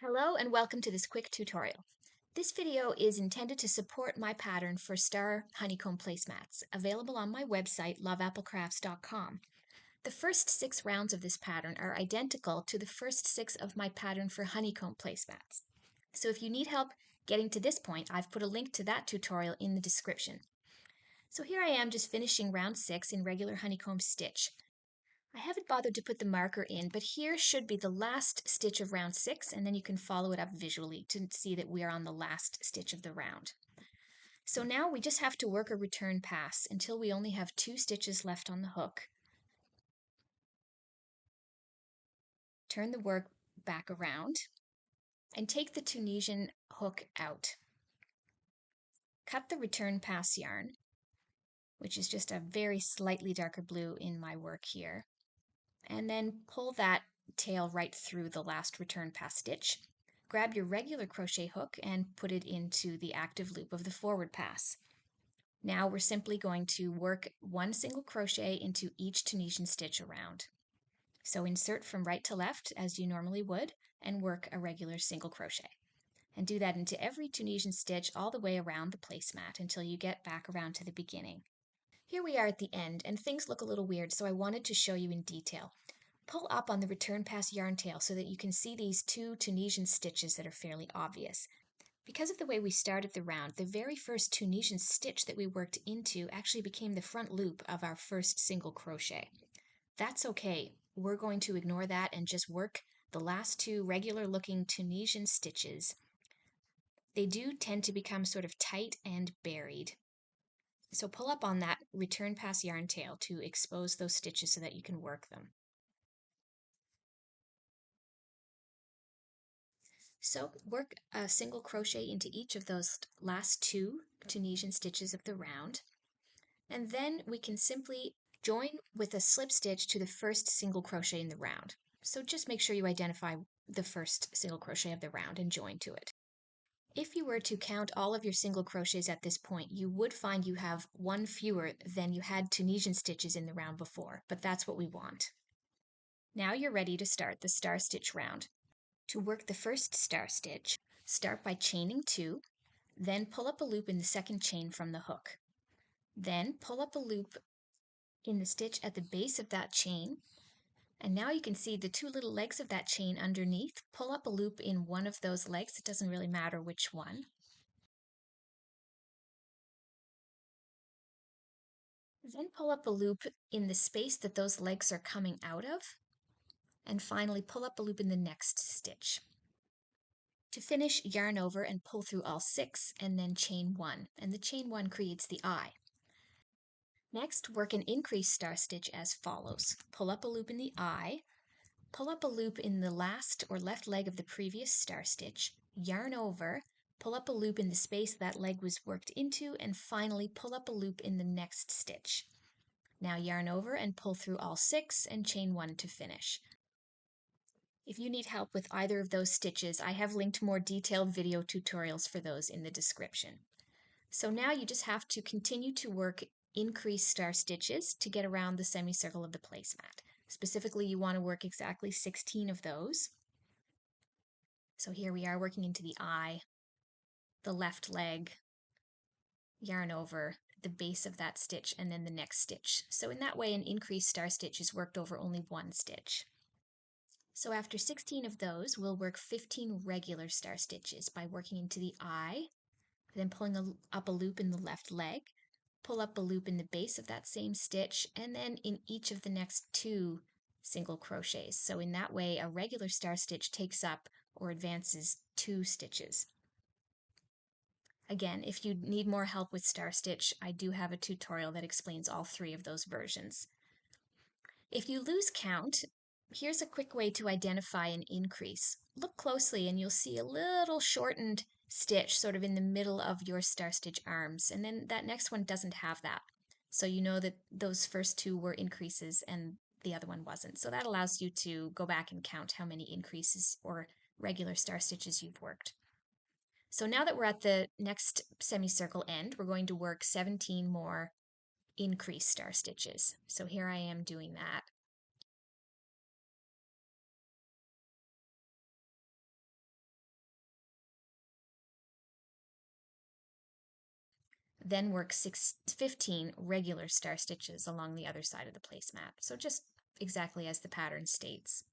Hello and welcome to this quick tutorial. This video is intended to support my pattern for star honeycomb placemats, available on my website loveapplecrafts.com. The first 6 rounds of this pattern are identical to the first 6 of my pattern for honeycomb placemats. So if you need help getting to this point, I've put a link to that tutorial in the description. So here I am just finishing round 6 in regular honeycomb stitch. I haven't bothered to put the marker in, but here should be the last stitch of round 6, and then you can follow it up visually to see that we are on the last stitch of the round. So now we just have to work a return pass until we only have 2 stitches left on the hook. Turn the work back around and take the Tunisian hook out. Cut the return pass yarn, which is just a very slightly darker blue in my work here, and then pull that tail right through the last return pass stitch. Grab your regular crochet hook and put it into the active loop of the forward pass. Now we're simply going to work 1 single crochet into each Tunisian stitch around. So insert from right to left as you normally would and work a regular single crochet. And do that into every Tunisian stitch all the way around the placemat until you get back around to the beginning. Here we are at the end, and things look a little weird, so I wanted to show you in detail. Pull up on the return pass yarn tail so that you can see these 2 Tunisian stitches that are fairly obvious. Because of the way we started the round, the very first Tunisian stitch that we worked into actually became the front loop of our first single crochet. That's okay. We're going to ignore that and just work the last 2 regular looking Tunisian stitches. They do tend to become sort of tight and buried. So pull up on that return pass yarn tail to expose those stitches so that you can work them. So work a single crochet into each of those last 2 Tunisian stitches of the round, and then we can simply join with a slip stitch to the first single crochet in the round. So just make sure you identify the first single crochet of the round and join to it. If you were to count all of your single crochets at this point, you would find you have 1 fewer than you had Tunisian stitches in the round before, but that's what we want. Now you're ready to start the star stitch round. To work the first star stitch, start by chaining 2, then pull up a loop in the second chain from the hook. Then pull up a loop in the stitch at the base of that chain, and now you can see the 2 little legs of that chain underneath. Pull up a loop in one of those legs, it doesn't really matter which one. Then pull up a loop in the space that those legs are coming out of, and finally pull up a loop in the next stitch. To finish, yarn over and pull through all 6 and then chain 1, and the chain 1 creates the eye. Next, work an increased star stitch as follows. Pull up a loop in the eye, pull up a loop in the last or left leg of the previous star stitch, yarn over, pull up a loop in the space that leg was worked into, and finally pull up a loop in the next stitch. Now yarn over and pull through all 6 and chain 1 to finish. If you need help with either of those stitches, I have linked more detailed video tutorials for those in the description. So now you just have to continue to work increased star stitches to get around the semicircle of the placemat. Specifically, you want to work exactly 16 of those. So here we are working into the eye, the left leg, yarn over, the base of that stitch, and then the next stitch. So in that way, an increased star stitch is worked over only 1 stitch. So after 16 of those, we'll work 15 regular star stitches by working into the eye, then pulling up a loop in the left leg, pull up a loop in the base of that same stitch, and then in each of the next 2 single crochets. So in that way, a regular star stitch takes up or advances 2 stitches. Again, if you need more help with star stitch, I do have a tutorial that explains all 3 of those versions. If you lose count, here's a quick way to identify an increase. Look closely and you'll see a little shortened stitch sort of in the middle of your star stitch arms, and then that next one doesn't have that. So you know that those first 2 were increases and the other one wasn't. So that allows you to go back and count how many increases or regular star stitches you've worked. So now that we're at the next semicircle end, we're going to work 17 more increased star stitches. So here I am doing that. Then work 15 regular star stitches along the other side of the placemat. So just exactly as the pattern states.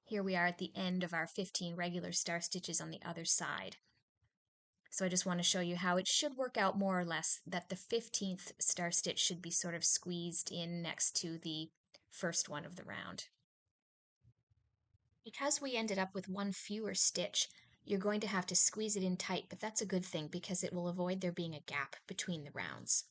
Here we are at the end of our 15 regular star stitches on the other side. So I just want to show you how it should work out more or less, that the 15th star stitch should be sort of squeezed in next to the first one of the round. Because we ended up with one fewer stitch, you're going to have to squeeze it in tight, but that's a good thing because it will avoid there being a gap between the rounds.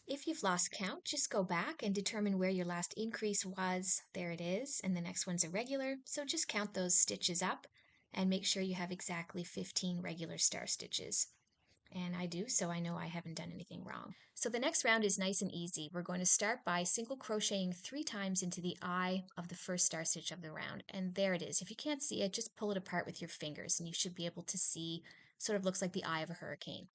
If you've lost count, just go back and determine where your last increase was. There it is, and the next one's a regular, so just count those stitches up and make sure you have exactly 15 regular star stitches. And I do, so I know I haven't done anything wrong. So the next round is nice and easy. We're going to start by single crocheting 3 times into the eye of the first star stitch of the round. And there it is. If you can't see it, just pull it apart with your fingers and you should be able to see, sort of looks like the eye of a hurricane.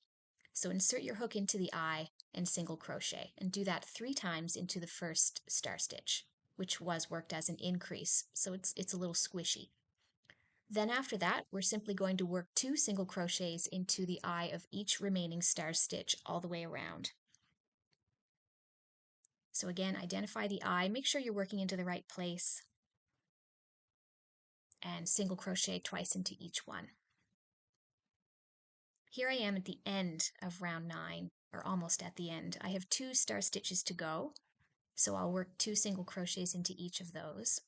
So insert your hook into the eye and single crochet, and do that 3 times into the first star stitch, which was worked as an increase, so it's a little squishy. Then after that, we're simply going to work 2 single crochets into the eye of each remaining star stitch all the way around. So again, identify the eye, make sure you're working into the right place, and single crochet twice into each one. Here I am at the end of round 9, or almost at the end. I have 2 star stitches to go, so I'll work 2 single crochets into each of those.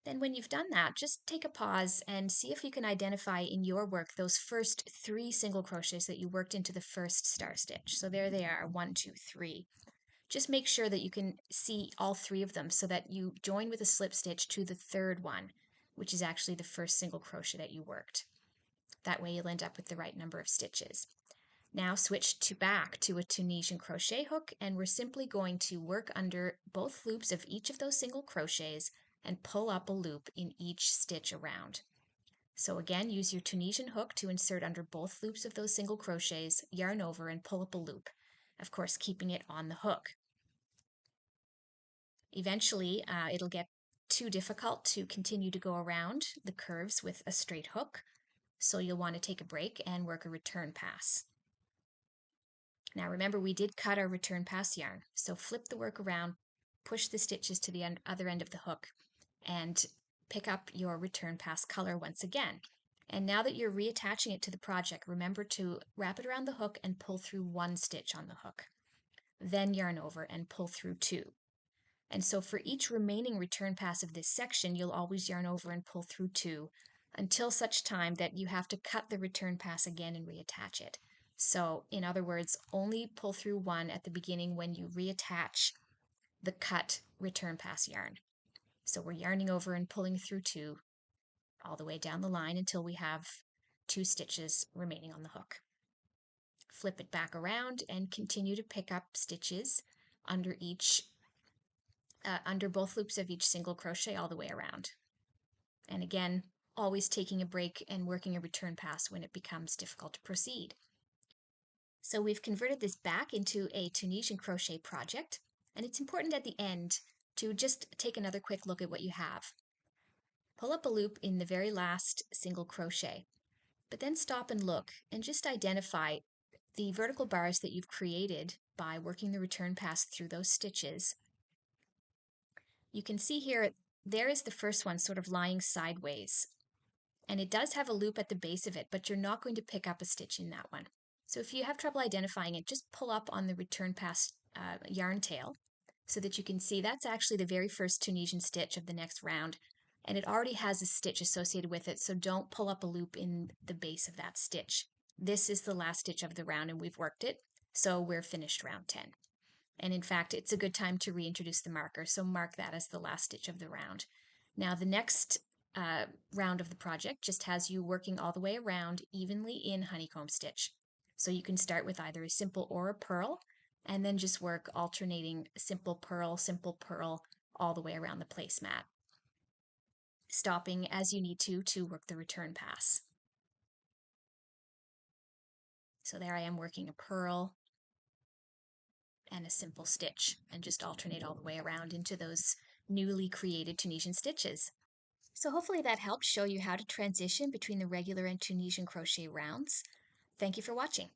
Then when you've done that, just take a pause and see if you can identify in your work those first 3 single crochets that you worked into the first star stitch. So there they are, 1, 2, 3. Just make sure that you can see all 3 of them so that you join with a slip stitch to the third one, which is actually the first single crochet that you worked. That way you'll end up with the right number of stitches. Now switch back to a Tunisian crochet hook, and we're simply going to work under both loops of each of those single crochets and pull up a loop in each stitch around. So again, use your Tunisian hook to insert under both loops of those single crochets, yarn over and pull up a loop, of course keeping it on the hook. Eventually, it'll get too difficult to continue to go around the curves with a straight hook, so you'll want to take a break and work a return pass. Now remember, we did cut our return pass yarn, so flip the work around, push the stitches to the other end of the hook, and pick up your return pass color once again. And now that you're reattaching it to the project, remember to wrap it around the hook and pull through 1 stitch on the hook. Then yarn over and pull through 2. And so for each remaining return pass of this section, you'll always yarn over and pull through 2 until such time that you have to cut the return pass again and reattach it. So in other words, only pull through 1 at the beginning when you reattach the cut return pass yarn. So we're yarning over and pulling through 2 all the way down the line until we have 2 stitches remaining on the hook. Flip it back around and continue to pick up stitches under both loops of each single crochet all the way around. And again, always taking a break and working a return pass when it becomes difficult to proceed. So we've converted this back into a Tunisian crochet project, and it's important at the end to just take another quick look at what you have. Pull up a loop in the very last single crochet, but then stop and look and just identify the vertical bars that you've created by working the return pass through those stitches. You can see here, there is the first one sort of lying sideways, and it does have a loop at the base of it, but you're not going to pick up a stitch in that one. So if you have trouble identifying it, just pull up on the return pass yarn tail so that you can see that's actually the very first Tunisian stitch of the next round, and it already has a stitch associated with it, so don't pull up a loop in the base of that stitch. This is the last stitch of the round and we've worked it, so we're finished round 10. And in fact, it's a good time to reintroduce the marker, so mark that as the last stitch of the round. Now the next round of the project just has you working all the way around evenly in honeycomb stitch. So you can start with either a simple or a purl, and then just work alternating simple purl all the way around the placemat, stopping as you need to work the return pass. So there I am working a purl and a simple stitch, and just alternate all the way around into those newly created Tunisian stitches. So hopefully that helped show you how to transition between the regular and Tunisian crochet rounds. Thank you for watching.